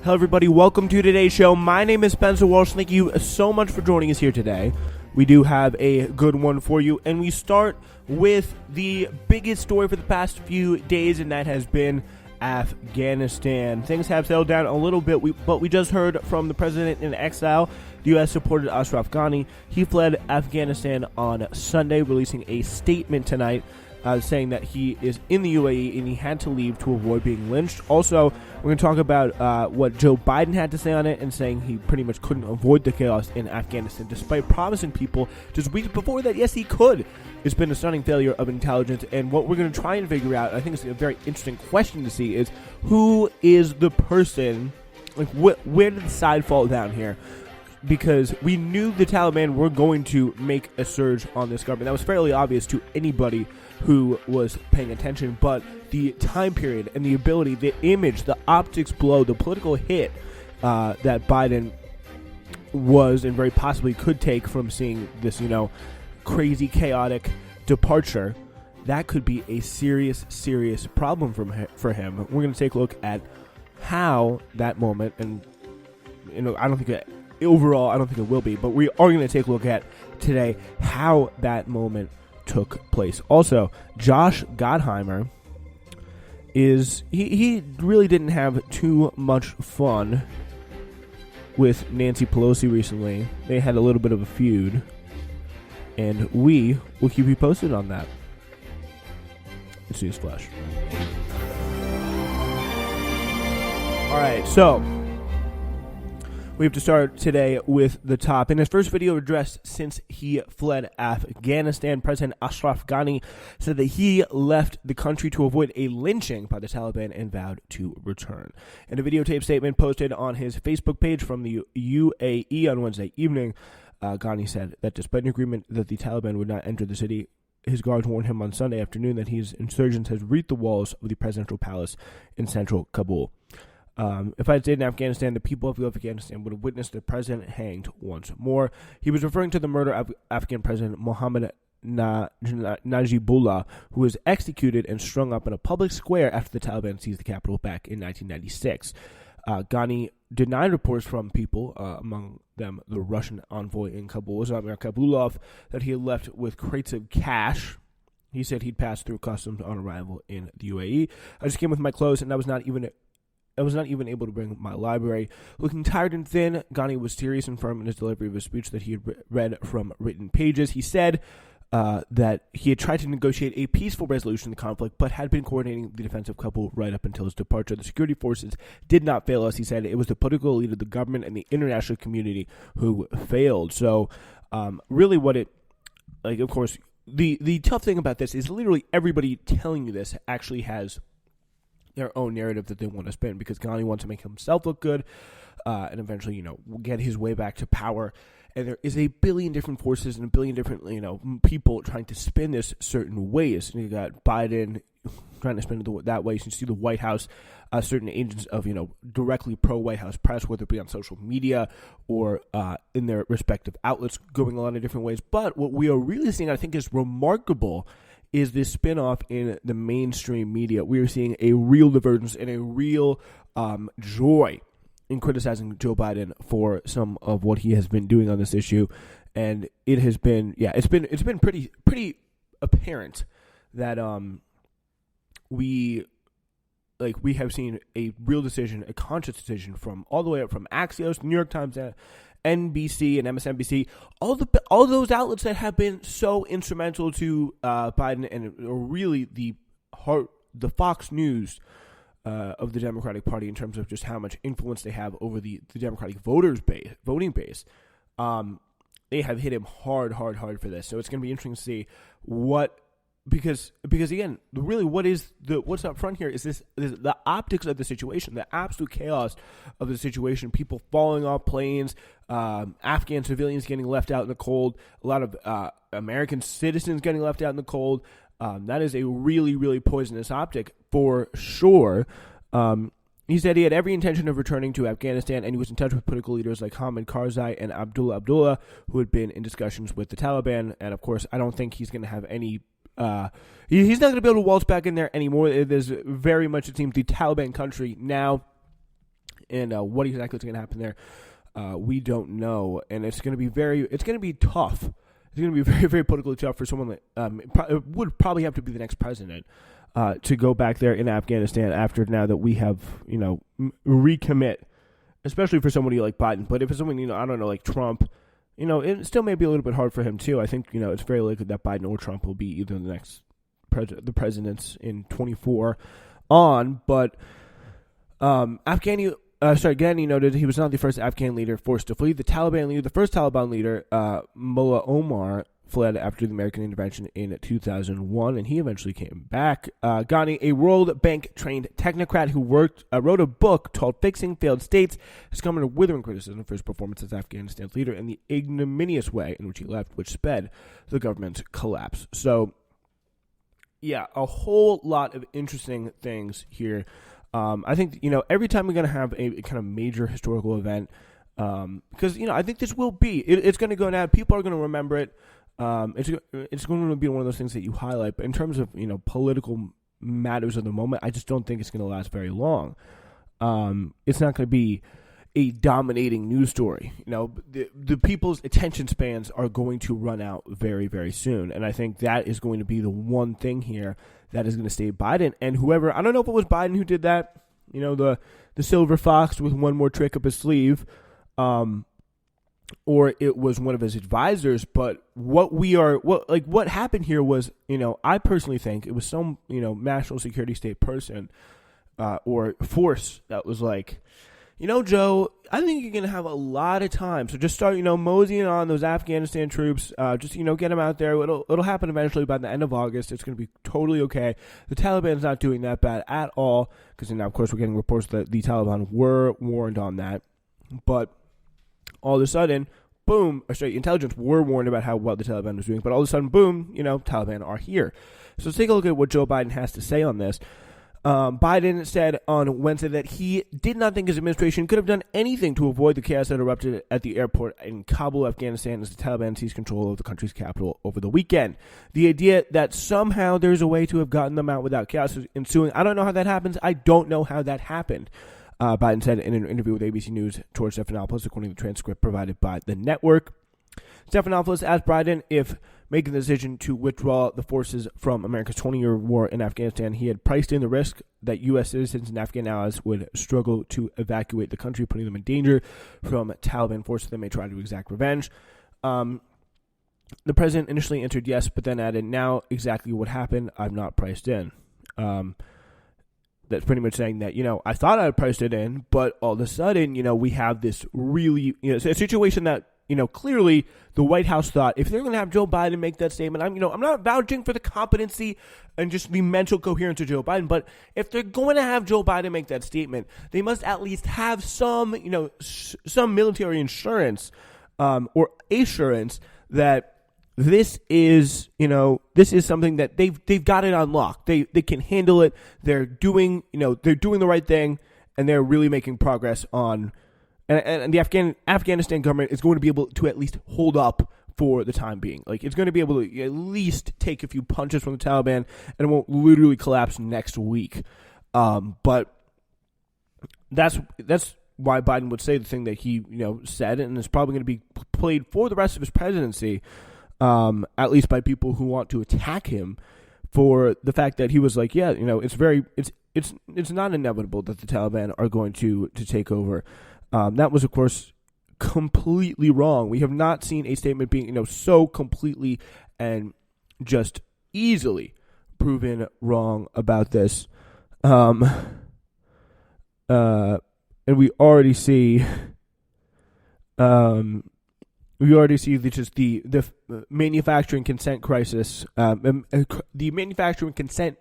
Hello, everybody. Welcome to today's show. My name is Spencer Walsh. Thank you so much for joining us here today. We do have a good one for you, and we start with the biggest story for the past few days, and that has been Afghanistan. Things have settled down a little bit, but we just heard from the president in exile. The U.S. supported Ashraf Ghani. He fled Afghanistan on Sunday, releasing a statement tonight saying that he is in the UAE and he had to leave to avoid being lynched. Also, we're going to talk about what Joe Biden had to say on it, and saying he pretty much couldn't avoid the chaos in Afghanistan, despite promising people just weeks before that, yes, he could. It's been a stunning failure of intelligence, and what we're going to try and figure out, I think it's a very interesting question to see, is who is the person, like where did the side fall down here? Because we knew the Taliban were going to make a surge on this government. That was fairly obvious to anybody who was paying attention, but the time period and the ability, the image, the optics blow, the political hit that Biden was and very possibly could take from seeing this, crazy, chaotic departure, that could be a serious, serious problem for him. We're going to take a look at how that moment, and I don't think it will be, but we are going to take a look at today how that moment took place. Also, Josh Gottheimer he really didn't have too much fun with Nancy Pelosi recently. They had a little bit of a feud, and we will keep you posted on that. It's Newsflash. Alright, so we have to start today with the top. In his first video addressed since he fled Afghanistan, President Ashraf Ghani said that he left the country to avoid a lynching by the Taliban and vowed to return. In a videotape statement posted on his Facebook page from the UAE on Wednesday evening, Ghani said that despite an agreement that the Taliban would not enter the city, his guards warned him on Sunday afternoon that his insurgents had reached the walls of the presidential palace in central Kabul. If I had stayed in Afghanistan, the people of Afghanistan would have witnessed the president hanged once more. He was referring to the murder of Afghan President Mohammed Najibullah, who was executed and strung up in a public square after the Taliban seized the capital back in 1996. Ghani denied reports from people, among them the Russian envoy in Kabul, Zamir Kabulov, that he had left with crates of cash. He said he'd passed through customs on arrival in the UAE. I just came with my clothes, and I was not even able to bring my library. Looking tired and thin, Ghani was serious and firm in his delivery of his speech that he had read from written pages. He said that he had tried to negotiate a peaceful resolution of the conflict, but had been coordinating the defense of Kabul right up until his departure. The security forces did not fail us, he said. It was the political elite of the government and the international community who failed. So, really what it, of course, the tough thing about this is literally everybody telling you this actually has their own narrative that they want to spin, because Ghani wants to make himself look good and eventually, get his way back to power. And there is a billion different forces and a billion different, people trying to spin this certain ways. And you got Biden trying to spin it that way. So you see the White House, certain agents of, directly pro-White House press, whether it be on social media or in their respective outlets, going a lot of different ways. But what we are really seeing, I think, is remarkable is this spin-off in the mainstream media. We are seeing a real divergence and a real joy in criticizing Joe Biden for some of what he has been doing on this issue. And it has been, it's been pretty apparent that we have seen a real decision, a conscious decision from all the way up from Axios, New York Times, NBC and MSNBC, all those outlets that have been so instrumental to Biden, and really the Fox News of the Democratic Party in terms of just how much influence they have over the Democratic voting base. They have hit him hard for this. So it's going to be interesting to see because again, really what's up front here is the optics of the situation, the absolute chaos of the situation, people falling off planes, Afghan civilians getting left out in the cold, a lot of American citizens getting left out in the cold. That is a really, really poisonous optic for sure. He said he had every intention of returning to Afghanistan, and he was in touch with political leaders like Hamid Karzai and Abdullah, who had been in discussions with the Taliban. And of course, I don't think he's going to have any he's not going to be able to waltz back in there anymore. There's very much, it seems, the Taliban country now, And what exactly is going to happen there, we don't know. And it's going to be tough. It's going to be very, very politically tough for someone that would probably have to be the next president to go back there in Afghanistan after now that we have, recommit, especially for somebody like Biden. But if it's someone, I don't know, like Trump, it still may be a little bit hard for him too. I think, it's very likely that Biden or Trump will be either the next the presidents in 24 on. But Ghani noted he was not the first Afghan leader forced to flee. The first Taliban leader, Mullah Omar, fled after the American intervention in 2001, and he eventually came back. Ghani, a World Bank-trained technocrat who wrote a book called Fixing Failed States, has come under withering criticism for his performance as Afghanistan's leader and the ignominious way in which he left, which sped the government's collapse. So, yeah, a whole lot of interesting things here. I think, every time we're going to have a kind of major historical event, because, I think this will be, it's going to go down. People are going to remember it. It's going to be one of those things that you highlight. But in terms of, political matters of the moment, I just don't think it's going to last very long. It's not going to be a dominating news story. The people's attention spans are going to run out very, very soon. And I think that is going to be the one thing here that is going to stay Biden. And whoever, I don't know if it was Biden who did that, the silver fox with one more trick up his sleeve, or it was one of his advisors. But what happened here was, I personally think it was some, national security state person, or force that was like, Joe, I think you're going to have a lot of time. So just start, moseying on those Afghanistan troops. Just, get them out there. It'll happen eventually by the end of August. It's going to be totally okay. The Taliban's not doing that bad at all. Because now, of course, we're getting reports that the Taliban were warned on that. But all of a sudden, boom, intelligence were warned about how well the Taliban was doing. But all of a sudden, boom, Taliban are here. So let's take a look at what Joe Biden has to say on this. Biden said on Wednesday that he did not think his administration could have done anything to avoid the chaos that erupted at the airport in Kabul, Afghanistan, as the Taliban seized control of the country's capital over the weekend. The idea that somehow there's a way to have gotten them out without chaos ensuing, I don't know how that happens. I don't know how that happened. Biden said in an interview with ABC News' George Stephanopoulos, according to the transcript provided by the network. Stephanopoulos asked Biden if making the decision to withdraw the forces from America's 20-year war in Afghanistan, he had priced in the risk that U.S. citizens and Afghan allies would struggle to evacuate the country, putting them in danger from Taliban forces that may try to exact revenge. The president initially answered yes, but then added, now exactly what happened, I've not priced in. That's pretty much saying that, I thought I had priced it in, but all of a sudden, we have this really, it's a situation that, clearly the White House thought if they're going to have Joe Biden make that statement, I'm not vouching for the competency and just the mental coherence of Joe Biden, but if they're going to have Joe Biden make that statement, they must at least have some, some military insurance, or assurance that this is something that they've got it on lock. They can handle it. They're doing the right thing, and they're really making progress on. And the Afghanistan government is going to be able to at least hold up for the time being. Like, it's going to be able to at least take a few punches from the Taliban, and it won't literally collapse next week. But that's why Biden would say the thing that he said, and it's probably going to be played for the rest of his presidency, at least by people who want to attack him for the fact that he was like, yeah, it's not inevitable that the Taliban are going to take over. That was, of course, completely wrong. We have not seen a statement being, so completely and just easily proven wrong about this. And we already see, the manufacturing consent crisis, the manufacturing consent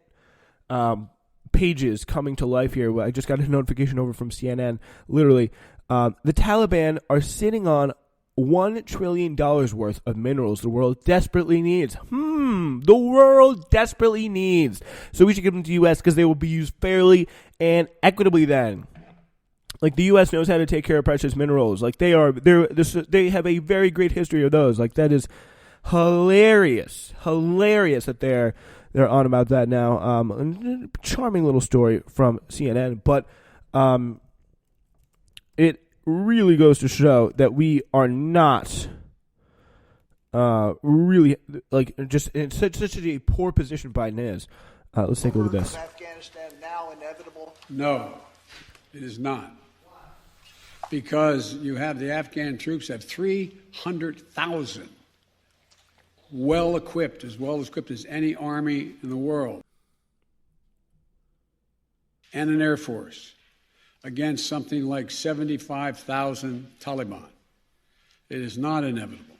pages coming to life here. I just got a notification over from CNN. Literally, the Taliban are sitting on $1 trillion worth of minerals the world desperately needs. The world desperately needs. So we should give them to the U.S. because they will be used fairly and equitably then. Like, the U.S. knows how to take care of precious minerals. Like, they have a very great history of those. Like, that is hilarious that they're on about that now. Charming little story from CNN, but really goes to show that we are not really, like, just in such a poor position Biden is. Let's take a look at this. Afghanistan now inevitable? No, it is not. Because you have the Afghan troops have 300,000 well-equipped as any army in the world, and an Air Force against something like 75,000 Taliban. It is not inevitable.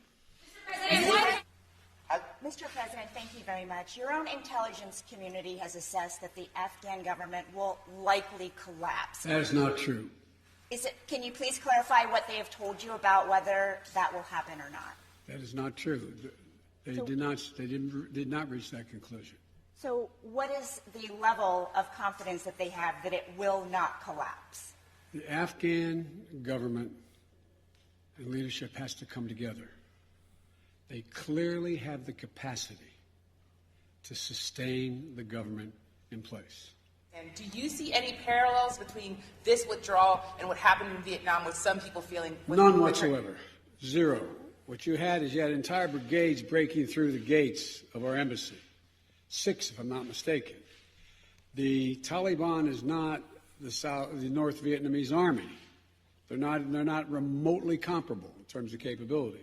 Mr. President, thank you very much. Your own intelligence community has assessed that the Afghan government will likely collapse. That is not true. Can you please clarify what they have told you about whether that will happen or not? That is not true. They did not reach that conclusion. So what is the level of confidence that they have that it will not collapse? The Afghan government and leadership has to come together. They clearly have the capacity to sustain the government in place. And do you see any parallels between this withdrawal and what happened in Vietnam, with some people feeling... None whatsoever. Zero. What you had entire brigades breaking through the gates of our embassy. 6, if I'm not mistaken. The Taliban is not the North Vietnamese army. They're not remotely comparable in terms of capability.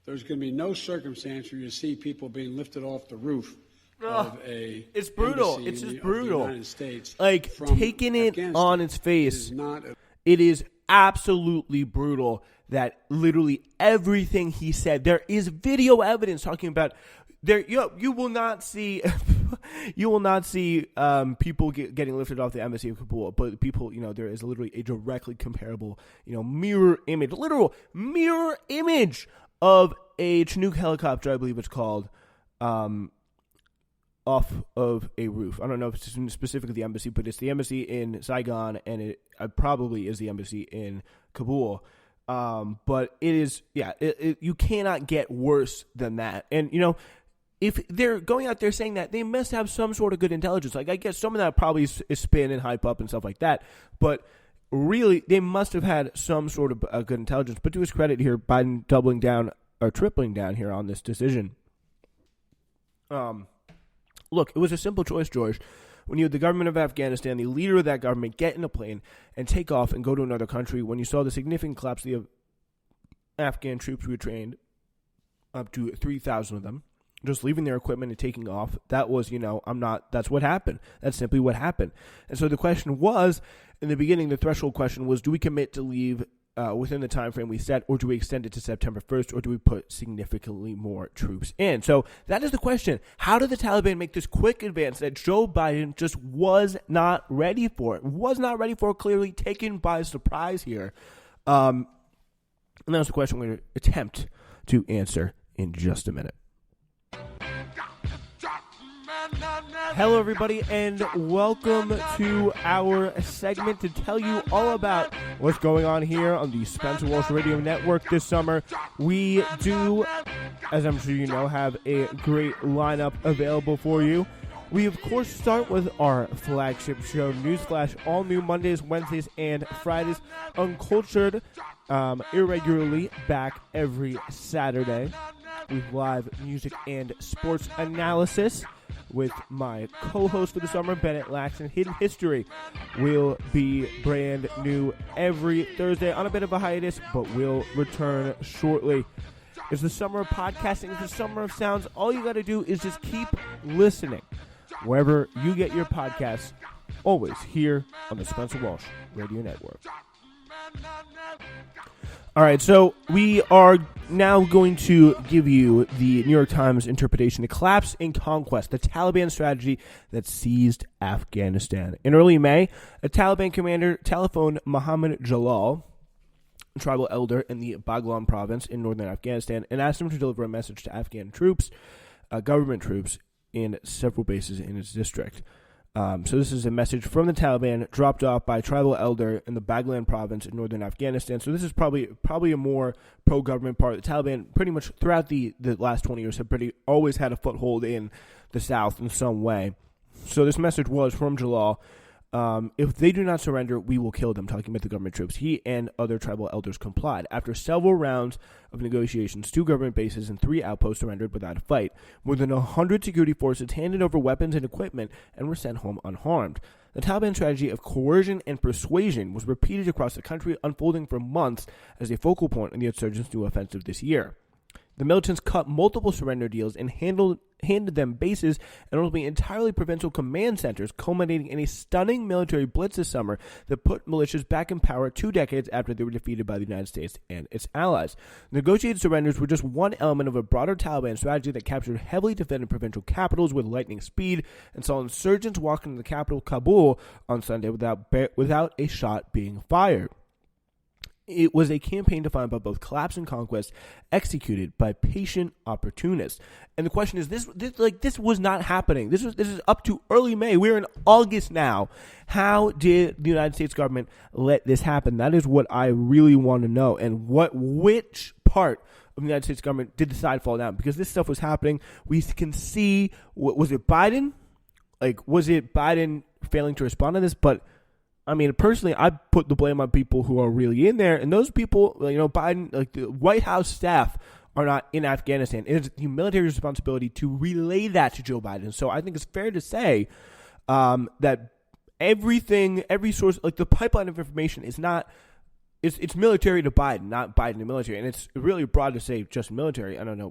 There's going to be no circumstance where you see people being lifted off the roof of a It's brutal. embassy It's in just the brutal. United States, like, taking it Afghanistan. on its face. It is absolutely brutal that literally everything he said, there is video evidence talking about there. You will not see people getting lifted off the embassy of Kabul, but people, there is literally a directly comparable, literal mirror image of a Chinook helicopter, I believe it's called, off of a roof. I don't know if it's specifically the embassy, but it's the embassy in Saigon, and it probably is the embassy in Kabul. But it is, you cannot get worse than that. And, if they're going out there saying that, they must have some sort of good intelligence. Like, I guess some of that probably is spin and hype up and stuff like that. But really, they must have had some sort of good intelligence. But to his credit here, Biden doubling down or tripling down here on this decision. Look, it was a simple choice, George. When you had the government of Afghanistan, the leader of that government, get in a plane and take off and go to another country, when you saw the significant collapse of Afghan troops who had trained, up to 3,000 of them, just leaving their equipment and taking off, that was, that's what happened. That's simply what happened. And so the question was, in the beginning, the threshold question was, do we commit to leave within the time frame we set, or do we extend it to September 1st, or do we put significantly more troops in? So that is the question. How did the Taliban make this quick advance that Joe Biden just was not ready for? It was not ready for, clearly taken by surprise here. And that's the question we're going to attempt to answer in just a minute. Hello, everybody, and welcome to our segment to tell you all about what's going on here on the Spencer Walsh Radio Network this summer. We do, as I'm sure you know, have a great lineup available for you. We, of course, start with our flagship show, Newsflash, all new Mondays, Wednesdays, and Fridays, uncultured, irregularly, back every Saturday with live music and sports analysis with my co-host for the summer, Bennett Laxton. Hidden History will be brand new every Thursday on a bit of a hiatus, but will return shortly. It's the summer of podcasting. It's the summer of sounds. All you got to do is just keep listening wherever you get your podcasts, always here on the Spencer Walsh Radio Network. All right, so we are now going to give you the New York Times interpretation, the collapse and conquest, the Taliban strategy that seized Afghanistan. In early May, a Taliban commander telephoned Muhammad Jalal, a tribal elder in the Baghlan province in northern Afghanistan, and asked him to deliver a message to Afghan troops, government troops, in several bases in his district. So this is a message from the Taliban dropped off by a tribal elder in the Baghlan province in northern Afghanistan. So this is probably a more pro-government part. The Taliban pretty much throughout the last 20 years have always had a foothold in the South in some way. So this message was from Jalal. If they do not surrender, we will kill them, talking about the government troops. He and other tribal elders complied. After several rounds of negotiations, 2 government bases and 3 outposts surrendered without a fight. More than 100 security forces handed over weapons and equipment and were sent home unharmed. The Taliban strategy of coercion and persuasion was repeated across the country, unfolding for months as a focal point in the insurgents' new offensive this year. The militants cut multiple surrender deals and handed them bases and ultimately entirely provincial command centers, culminating in a stunning military blitz this summer that put militias back in power 2 decades after they were defeated by the United States and its allies. Negotiated surrenders were just one element of a broader Taliban strategy that captured heavily defended provincial capitals with lightning speed and saw insurgents walk into the capital, Kabul, on Sunday without a shot being fired. It was a campaign defined by both collapse and conquest, executed by patient opportunists. And the question is, this was not happening. This is up to early May. We're in August now. How did the United States government let this happen? That is what I really want to know. And which part of the United States government did the side fall down? Because this stuff was happening. We can see, was it Biden? Was it Biden failing to respond to this? But I mean, personally, I put the blame on people who are really in there, and those people, Biden, the White House staff are not in Afghanistan. It is the military responsibility to relay that to Joe Biden. So I think it's fair to say that every source, the pipeline of information is not, it's military to Biden, not Biden to military. And it's really broad to say just military. I don't know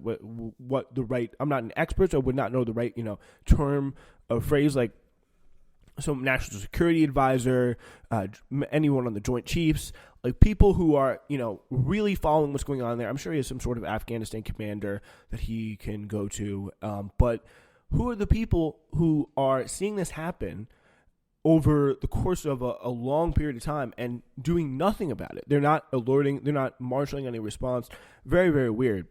what the right, I'm not an expert, so I would not know the right, term or phrase, like some national security advisor, anyone on the Joint Chiefs, people who are, really following what's going on there. I'm sure he has some sort of Afghanistan commander that he can go to. But who are the people who are seeing this happen over the course of a long period of time and doing nothing about it? They're not alerting. They're not marshaling any response. Very, very weird.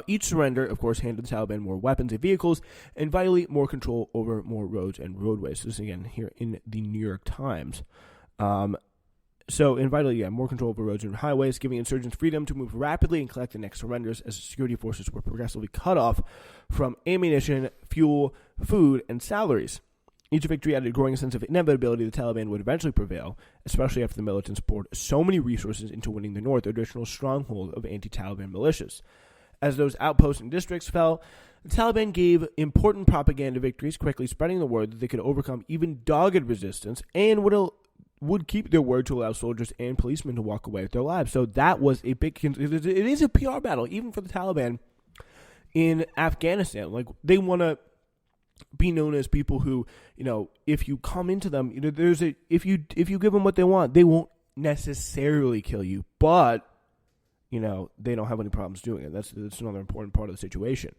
Each surrender, of course, handed the Taliban more weapons and vehicles, and vitally more control over more roads and roadways. This is, again, here in the New York Times. So, in vitally, more control over roads and highways, giving insurgents freedom to move rapidly and collect the next surrenders as security forces were progressively cut off from ammunition, fuel, food, and salaries. Each victory added a growing sense of inevitability the Taliban would eventually prevail, especially after the militants poured so many resources into winning the North, a traditional stronghold of anti-Taliban militias. As those outposts and districts fell, the Taliban gave important propaganda victories, quickly spreading the word that they could overcome even dogged resistance and would keep their word to allow soldiers and policemen to walk away with their lives. So that was a big, it is a PR battle, even for the Taliban in Afghanistan. They want to be known as people who, if you come into them, if you give them what they want, they won't necessarily kill you, but they don't have any problems doing it. That's another important part of the situation.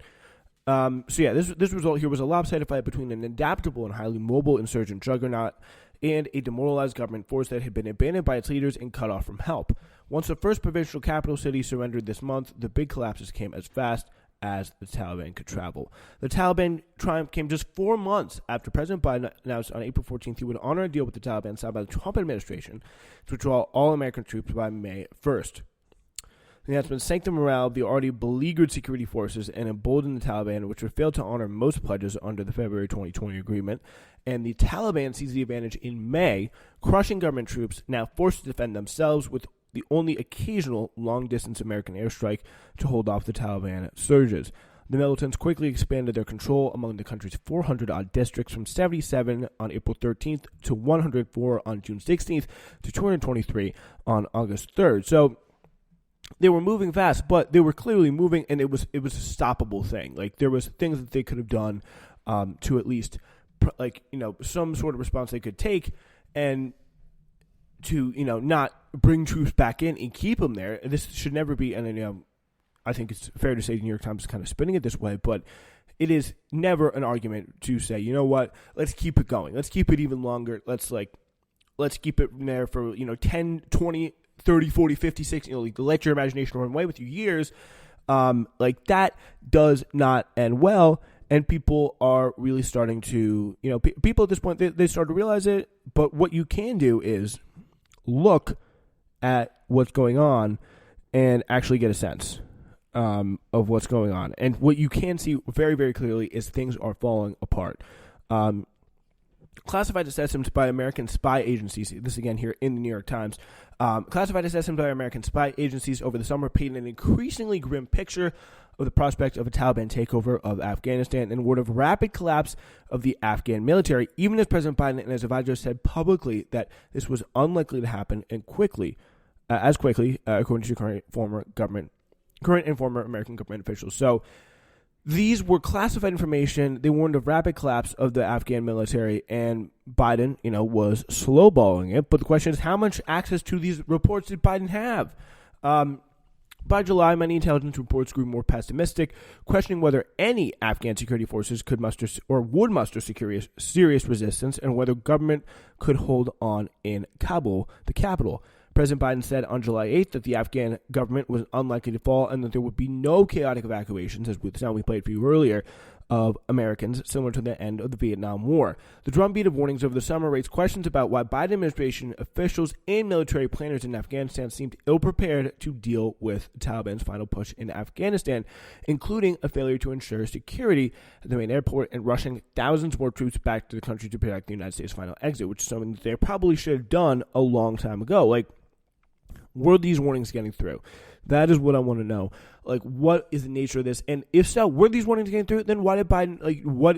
This result here was a lopsided fight between an adaptable and highly mobile insurgent juggernaut and a demoralized government force that had been abandoned by its leaders and cut off from help. Once the first provincial capital city surrendered this month, the big collapses came as fast as the Taliban could travel. The Taliban triumph came just 4 months after President Biden announced on April 14th he would honor a deal with the Taliban signed by the Trump administration to withdraw all American troops by May 1st. The announcement sank the morale of the already beleaguered security forces and emboldened the Taliban, which had failed to honor most pledges under the February 2020 agreement. And the Taliban seized the advantage in May, crushing government troops now forced to defend themselves with the only occasional long-distance American airstrike to hold off the Taliban surges. The militants quickly expanded their control among the country's 400-odd districts from 77 on April 13th to 104 on June 16th to 223 on August 3rd. So they were moving fast, but they were clearly moving, and it was a stoppable thing. There was things that they could have done to at least, some sort of response they could take, and to not bring troops back in and keep them there. This should never be, and I think it's fair to say the New York Times is kind of spinning it this way, but it is never an argument to say, you know what, let's keep it going, let's keep it even longer, let's keep it there for 10, 20. 30, 40, 50, 60, let your imagination run away with you years. That does not end well. And people are really starting to, people at this point, they start to realize it. But what you can do is look at what's going on and actually get a sense of what's going on. And what you can see very, very clearly is things are falling apart. classified assessments by American spy agencies, this again here in the New York Times, classified assessments by American spy agencies over the summer painted an increasingly grim picture of the prospect of a Taliban takeover of Afghanistan and word of rapid collapse of the Afghan military, even as President Biden and his advisors said publicly that this was unlikely to happen and quickly, according to current and former American government officials. So these were classified information. They warned of rapid collapse of the Afghan military, and Biden, was slowballing it. But the question is, how much access to these reports did Biden have? By July, many intelligence reports grew more pessimistic, questioning whether any Afghan security forces could muster or would muster serious resistance, and whether government could hold on in Kabul, the capital. President Biden said on July 8th that the Afghan government was unlikely to fall and that there would be no chaotic evacuations, as the sound we played for you earlier, of Americans, similar to the end of the Vietnam War. The drumbeat of warnings over the summer raised questions about why Biden administration officials and military planners in Afghanistan seemed ill-prepared to deal with the Taliban's final push in Afghanistan, including a failure to ensure security at the main airport and rushing thousands more troops back to the country to protect the United States' final exit, which is something that they probably should have done a long time ago. Were these warnings getting through? That is what I want to know. What is the nature of this? And if so, were these warnings getting through? Then why did Biden,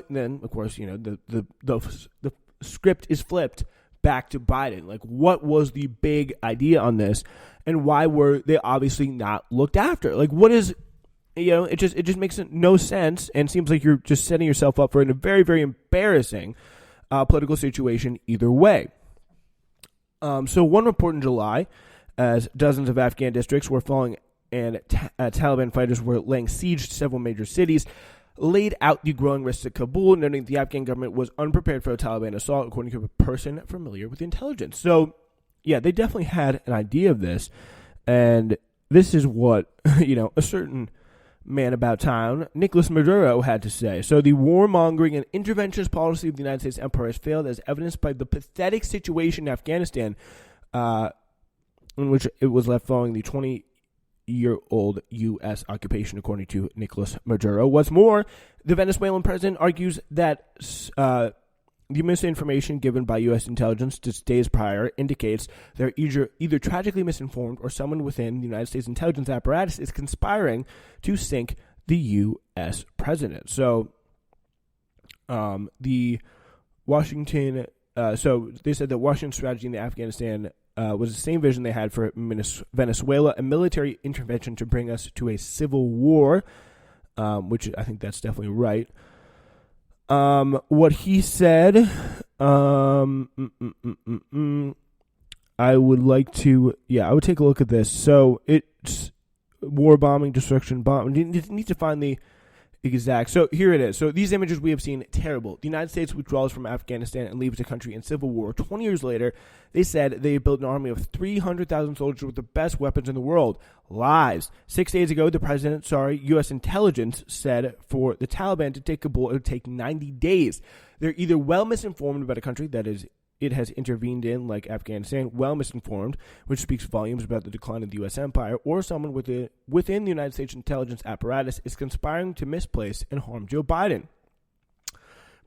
then, of course, the script is flipped back to Biden. What was the big idea on this? And why were they obviously not looked after? What is, it just makes no sense and seems like you're just setting yourself up for a very, very embarrassing political situation either way. So one report in July, as dozens of Afghan districts were falling and Taliban fighters were laying siege to several major cities, laid out the growing risks at Kabul, noting the Afghan government was unprepared for a Taliban assault, according to a person familiar with intelligence. So, yeah, they definitely had an idea of this, and this is what, a certain man about town, Nicolas Maduro, had to say. So the warmongering and interventionist policy of the United States empire has failed, as evidenced by the pathetic situation in Afghanistan, in which it was left following the 20-year-old U.S. occupation, according to Nicolas Maduro. What's more, the Venezuelan president argues that the misinformation given by U.S. intelligence just days prior indicates they're either tragically misinformed or someone within the United States intelligence apparatus is conspiring to sink the U.S. president. So the Washington... so they said that Washington's strategy in the Afghanistan was the same vision they had for Venezuela, a military intervention to bring us to a civil war, which I think that's definitely right. What he said, I would take a look at this. So it's war bombing, destruction, bomb. You need to find the exact. So here it is. So these images we have seen, terrible. The United States withdraws from Afghanistan and leaves the country in civil war. 20 years later, they said they built an army of 300,000 soldiers with the best weapons in the world. Lies. 6 days ago, U.S. intelligence said for the Taliban to take Kabul, it would take 90 days. They're either well misinformed about a country that it has intervened in, like Afghanistan, well misinformed, which speaks volumes about the decline of the U.S. empire, or someone within the United States intelligence apparatus is conspiring to misplace and harm Joe Biden.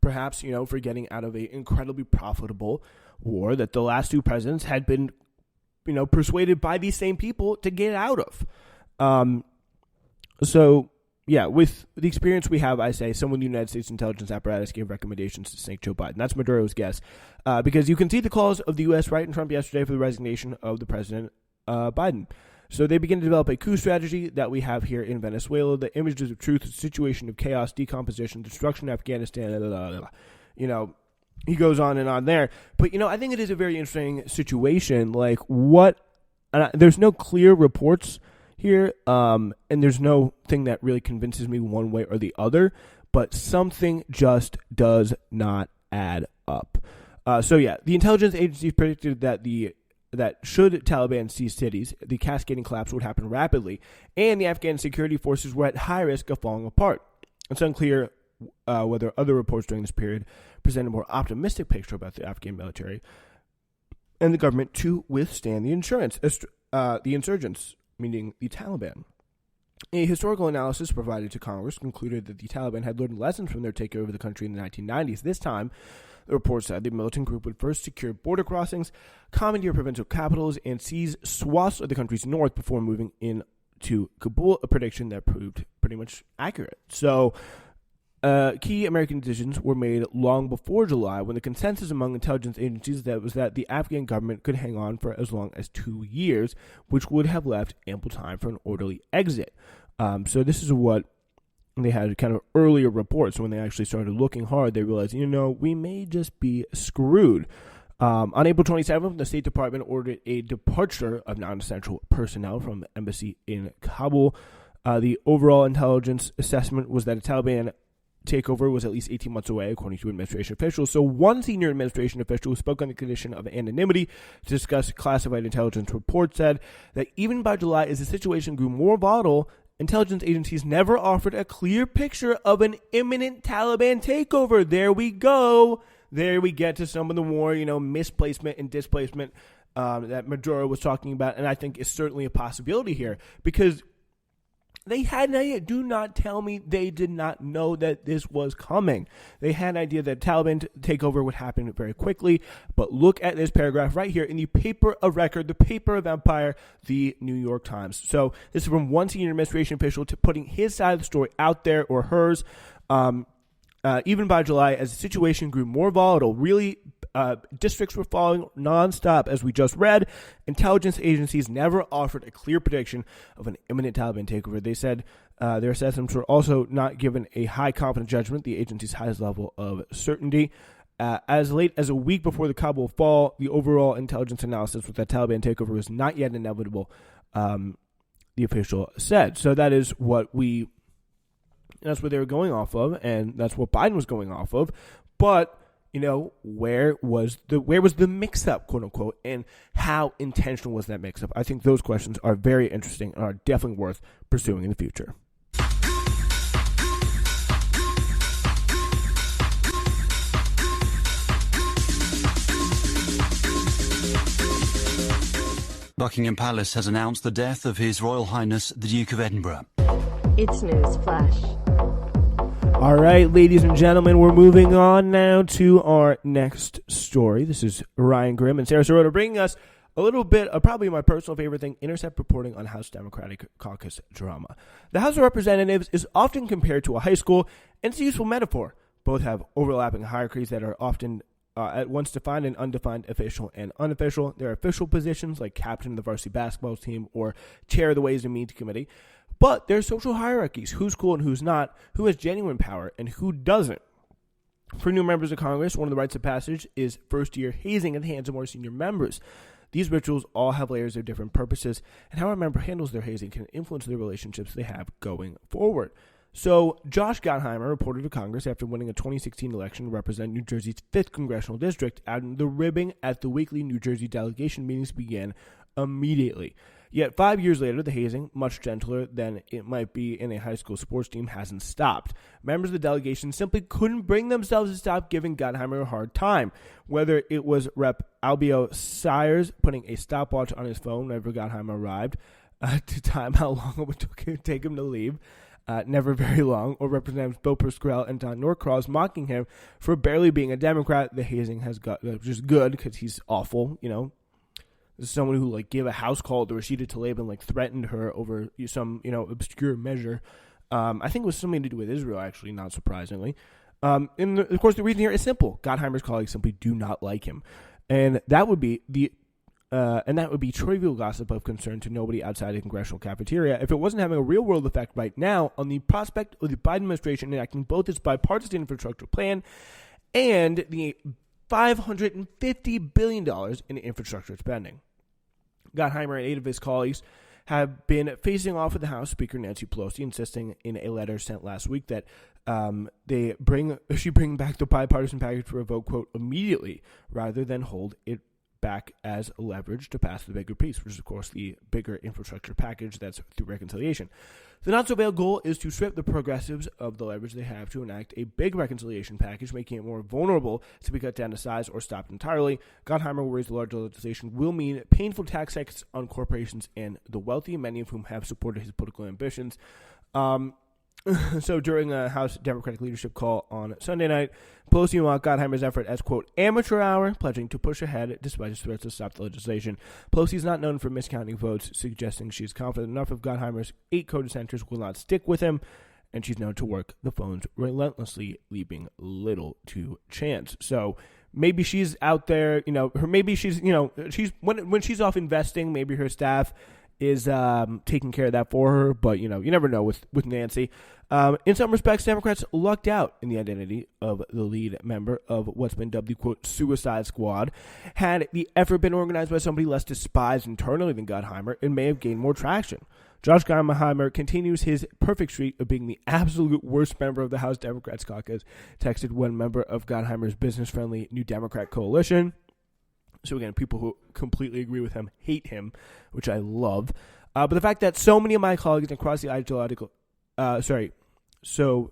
Perhaps, for getting out of an incredibly profitable war that the last two presidents had been, persuaded by these same people to get out of. Yeah, with the experience we have, I say someone in the United States intelligence apparatus gave recommendations to sink Joe Biden. That's Maduro's guess. Because you can see the calls of the U.S. right in Trump yesterday for the resignation of the President Biden. So they begin to develop a coup strategy that we have here in Venezuela. The images of truth, the situation of chaos, decomposition, destruction of Afghanistan, he goes on and on there. But, I think it is a very interesting situation. There's no clear reports here, and there's no thing that really convinces me one way or the other, but something just does not add up. The intelligence agencies predicted that should Taliban seize cities, the cascading collapse would happen rapidly, and the Afghan security forces were at high risk of falling apart. It's unclear whether other reports during this period present a more optimistic picture about the Afghan military and the government to withstand the insurgents, meaning the Taliban. A historical analysis provided to Congress concluded that the Taliban had learned lessons from their takeover of the country in the 1990s. This time, The report said the militant group would first secure border crossings, commandeer provincial capitals, and seize swaths of the country's north before moving into Kabul, a prediction that proved pretty much accurate. So, key American decisions were made long before July, when the consensus among intelligence agencies was that the Afghan government could hang on for as long as 2 years, which would have left ample time for an orderly exit. So this is what they had kind of earlier reports. When they actually started looking hard, they realized, we may just be screwed. On April 27th, the State Department ordered a departure of non-essential personnel from the embassy in Kabul. The overall intelligence assessment was that a Taliban takeover was at least 18 months away, according to administration officials. So one senior administration official who spoke on the condition of anonymity to discuss classified intelligence reports said that even by July, as the situation grew more volatile, intelligence agencies never offered a clear picture of an imminent Taliban takeover. There we go. There we get to some of the more, misplacement and displacement that Maduro was talking about, and I think is certainly a possibility here, because they had an idea. Do not tell me they did not know that this was coming. They had an idea that Taliban takeover would happen very quickly. But look at this paragraph right here in the paper of record, the paper of empire, the New York Times. So this is from one senior administration official to putting his side of the story out there, or hers. Even by July, as the situation grew more volatile, districts were falling nonstop, as we just read. Intelligence agencies never offered a clear prediction of an imminent Taliban takeover. They said their assessments were also not given a high confidence judgment, the agency's highest level of certainty. As late as a week before the Kabul fall, the overall intelligence analysis was that Taliban takeover was not yet inevitable, the official said. So that is what that's what they were going off of, and that's what Biden was going off of. But, where was the mix-up, quote unquote, and how intentional was that mix-up? I think those questions are very interesting and are definitely worth pursuing in the future. Buckingham Palace has announced the death of His Royal Highness the Duke of Edinburgh. It's Newsflash. All right, ladies and gentlemen, we're moving on now to our next story. This is Ryan Grimm and Sarah Sirota bringing us a little bit of probably my personal favorite thing, Intercept reporting on House Democratic caucus drama. The House of Representatives is often compared to a high school, and it's a useful metaphor. Both have overlapping hierarchies that are often at once defined and undefined, official and unofficial. There are official positions like captain of the varsity basketball team or chair of the Ways and Means Committee. But there are social hierarchies, who's cool and who's not, who has genuine power and who doesn't. For new members of Congress, one of the rites of passage is first-year hazing at the hands of more senior members. These rituals all have layers of different purposes, and how a member handles their hazing can influence the relationships they have going forward. So, Josh Gottheimer reported to Congress after winning a 2016 election to represent New Jersey's 5th congressional district, and the ribbing at the weekly New Jersey delegation meetings began immediately. Yet 5 years later, the hazing, much gentler than it might be in a high school sports team, hasn't stopped. Members of the delegation simply couldn't bring themselves to stop giving Gottheimer a hard time. Whether it was Rep. Albio Sires putting a stopwatch on his phone whenever Gottheimer arrived to time how long it would take him to leave, never very long, or Representatives Bill Pascrell and Don Norcross mocking him for barely being a Democrat, the hazing has got, which is good because he's awful, This is someone who gave a house call to Rashida Tlaib and threatened her over some obscure measure. I think it was something to do with Israel, actually, not surprisingly. Of course, the reason here is simple: Gottheimer's colleagues simply do not like him, and that would be trivial gossip of concern to nobody outside the congressional cafeteria if it wasn't having a real world effect right now on the prospect of the Biden administration enacting both its bipartisan infrastructure plan and the $550 billion in infrastructure spending. Gottheimer and 8 of his colleagues have been facing off with the House Speaker Nancy Pelosi, insisting in a letter sent last week that she bring back the bipartisan package for a vote, quote, immediately, rather than hold it back as leverage to pass the bigger piece, which is, of course, the bigger infrastructure package that's through reconciliation. The not-so-veiled goal is to strip the progressives of the leverage they have to enact a big reconciliation package, making it more vulnerable to be cut down to size or stopped entirely. Gottheimer worries the larger legislation will mean painful tax hikes on corporations and the wealthy, many of whom have supported his political ambitions. So during a House Democratic leadership call on Sunday night, Pelosi mocked Gottheimer's effort as, quote, amateur hour, pledging to push ahead despite his threats to stop the legislation. Pelosi is not known for miscounting votes, suggesting she is confident enough of Gottheimer's 8 co-dissenters will not stick with him, and she's known to work the phones relentlessly, leaving little to chance. So maybe she's out there, maybe she's, she's when she's off investing, maybe her staff is taking care of that for her, but you never know with Nancy. In some respects, Democrats lucked out in the identity of the lead member of what's been dubbed the, quote, Suicide Squad. Had the effort been organized by somebody less despised internally than Gottheimer, it may have gained more traction. Josh Gottheimer continues his perfect streak of being the absolute worst member of the House Democrats caucus, texted one member of Gottheimer's business-friendly New Democrat coalition. So again, people who completely agree with him hate him, which I love. But the fact that so many of my colleagues across the ideological, so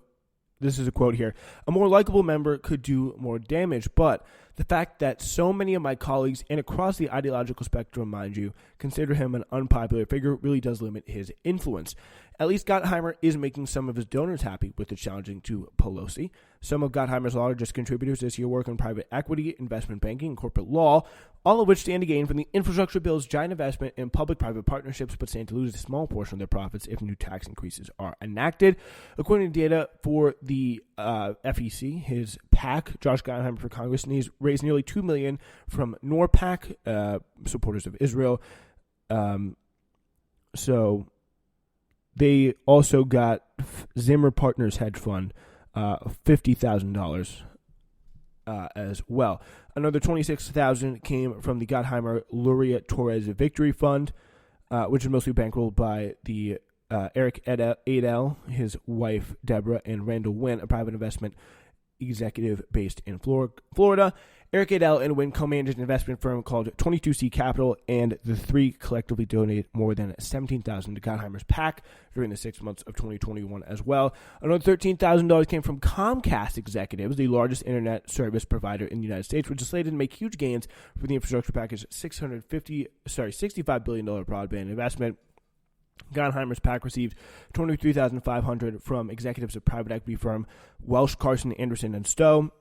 this is a quote here, a more likable member could do more damage, but the fact that so many of my colleagues and across the ideological spectrum, mind you, consider him an unpopular figure really does limit his influence. At least Gottheimer is making some of his donors happy with the challenging to Pelosi. Some of Gottheimer's largest contributors this year work on private equity, investment banking, and corporate law, all of which stand to gain from the infrastructure bill's giant investment in public-private partnerships, but stand to lose a small portion of their profits if new tax increases are enacted. According to data for the FEC, his PAC, Josh Gottheimer for Congress, raised nearly $2 million from NORPAC, supporters of Israel. So they also got Zimmer Partners Hedge Fund $50,000 as well. Another $26,000 came from the Gottheimer Luria Torres Victory Fund, which is mostly bankrolled by the Eric Adel, his wife Deborah, and Randall Wynn, a private investment executive based in Florida. Eric Adel and Wynn co-managed an investment firm called 22C Capital, and the three collectively donated more than $17,000 to Gottheimer's PAC during the 6 months of 2021 as well. Another $13,000 came from Comcast executives, the largest internet service provider in the United States, which is slated to make huge gains for the infrastructure package $65 billion broadband investment. Gottheimer's PAC received $23,500 from executives of private equity firm Welsh, Carson, Anderson, and Stowe,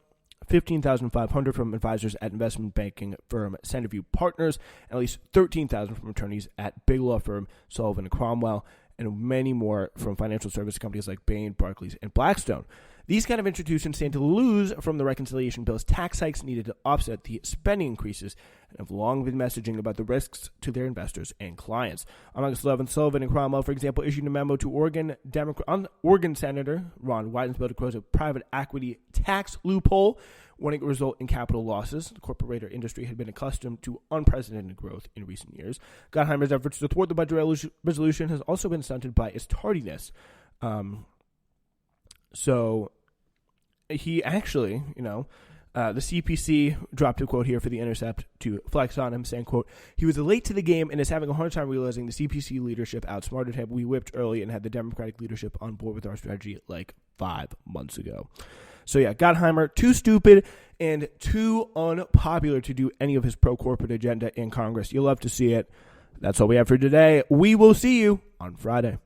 $15,500 from advisors at investment banking firm Centerview Partners, and at least $13,000 from attorneys at big law firm Sullivan & Cromwell, and many more from financial service companies like Bain, Barclays, and Blackstone. These kind of institutions stand to lose from the reconciliation bill's tax hikes needed to offset the spending increases and have long been messaging about the risks to their investors and clients. On August 11th, Sullivan & Cromwell, for example, issued a memo to Oregon Senator Ron Wyden's bill to close a private equity tax loophole, warning it would result in capital losses. The corporate raider industry had been accustomed to unprecedented growth in recent years. Gottheimer's efforts to thwart the budget resolution has also been stunted by its tardiness. So he actually, the CPC dropped a quote here for The Intercept to flex on him, saying, quote, he was late to the game and is having a hard time realizing the CPC leadership outsmarted him. We whipped early and had the Democratic leadership on board with our strategy like 5 months ago. So yeah, Gottheimer, too stupid and too unpopular to do any of his pro-corporate agenda in Congress. You'll love to see it. That's all we have for today. We will see you on Friday.